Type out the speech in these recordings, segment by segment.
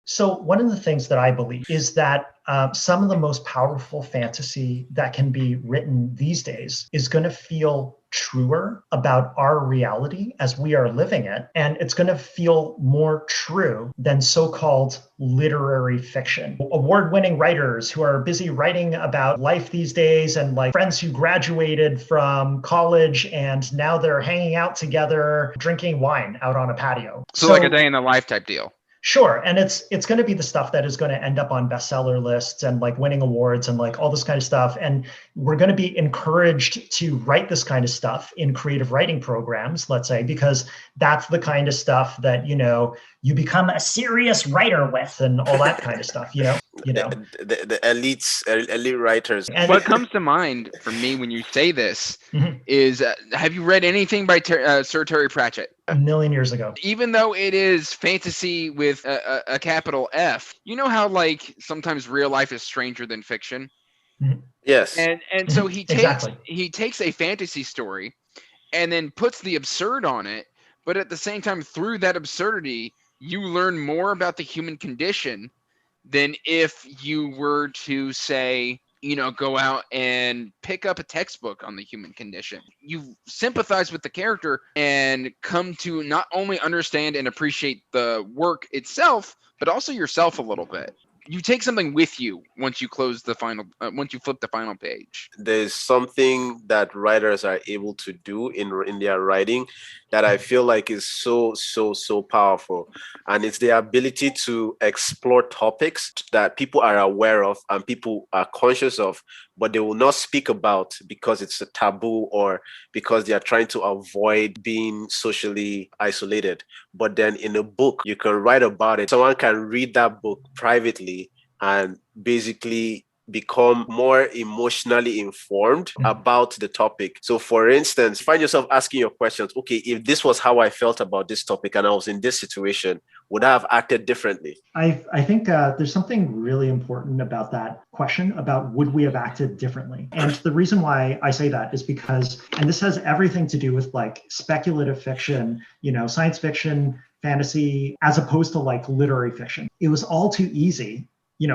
So one of the things that I believe is that some of the most powerful fantasy that can be written these days is going to feel truer about our reality as we are living it. And it's going to feel more true than so-called literary fiction. Award-winning writers who are busy writing about life these days, and like friends who graduated from college and now they're hanging out together, drinking wine out on a patio. So like a day in the life type deal. Sure. And it's going to be the stuff that is going to end up on bestseller lists and like winning awards and like all this kind of stuff. And we're going to be encouraged to write this kind of stuff in creative writing programs, let's say, because that's the kind of stuff that, you become a serious writer with and all that kind of stuff, The elite writers. And what comes to mind for me when you say this is, have you read anything by Sir Terry Pratchett? A million years ago. Even though it is fantasy with a capital F, you know how like sometimes real life is stranger than fiction? Yes. And so he takes a fantasy story and then puts the absurd on it, but at the same time, through that absurdity, you learn more about the human condition than if you were to say, go out and pick up a textbook on the human condition. You sympathize with the character and come to not only understand and appreciate the work itself, but also yourself a little bit. You take something with you once you close once you flip the final page. There's something that writers are able to do in their writing that I feel like is so powerful. And it's the ability to explore topics that people are aware of and people are conscious of, but they will not speak about because it's a taboo or because they are trying to avoid being socially isolated. But then in a book, you can write about it. Someone can read that book privately and basically become more emotionally informed about the topic. So for instance, find yourself asking your questions, okay, if this was how I felt about this topic and I was in this situation, would I have acted differently? I think there's something really important about that question about would we have acted differently? And the reason why I say that is because, and this has everything to do with like speculative fiction, science fiction, fantasy, as opposed to like literary fiction. It was all too easy,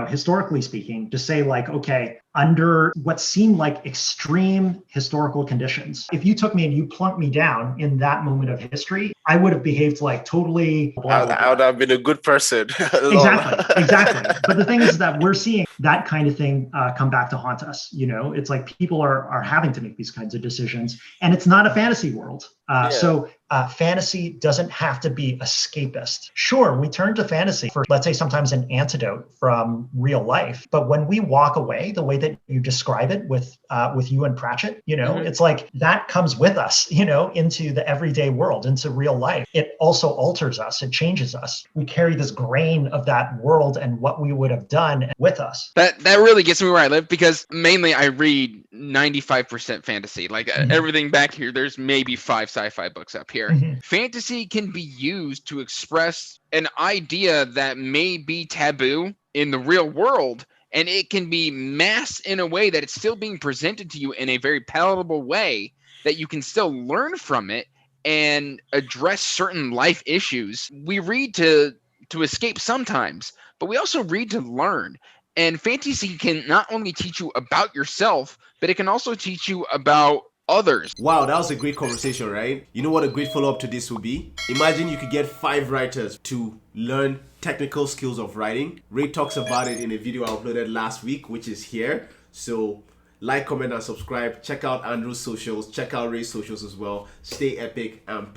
historically speaking, to say like, okay, under what seemed like extreme historical conditions, if you took me and you plunked me down in that moment of history, I would have behaved like totally blah, blah, blah. I would have been a good person. Exactly. But the thing is that we're seeing that kind of thing come back to haunt us. It's like people are having to make these kinds of decisions, and it's not a fantasy world. So fantasy doesn't have to be escapist. Sure, we turn to fantasy for, let's say, sometimes an antidote from real life. But when we walk away, the way that you describe it with you and Pratchett, it's like that comes with us, into the everyday world, into real life. It also alters us. It changes us. We carry this grain of that world and what we would have done with us. That really gets me where I live, because mainly I read 95% fantasy. Like everything back here, there's maybe 5 sci-fi books up here. Fantasy can be used to express an idea that may be taboo in the real world, and it can be masked in a way that it's still being presented to you in a very palatable way that you can still learn from it and address certain life issues. We read to escape sometimes, but we also read to learn. And fantasy can not only teach you about yourself, but it can also teach you about others. Wow, that was a great conversation, right? You know what a great follow-up to this would be? Imagine you could get 5 writers to learn technical skills of writing. Ray talks about it in a video I uploaded last week, which is here. So like, comment, and subscribe. Check out Andrew's socials. Check out Ray's socials as well. Stay epic and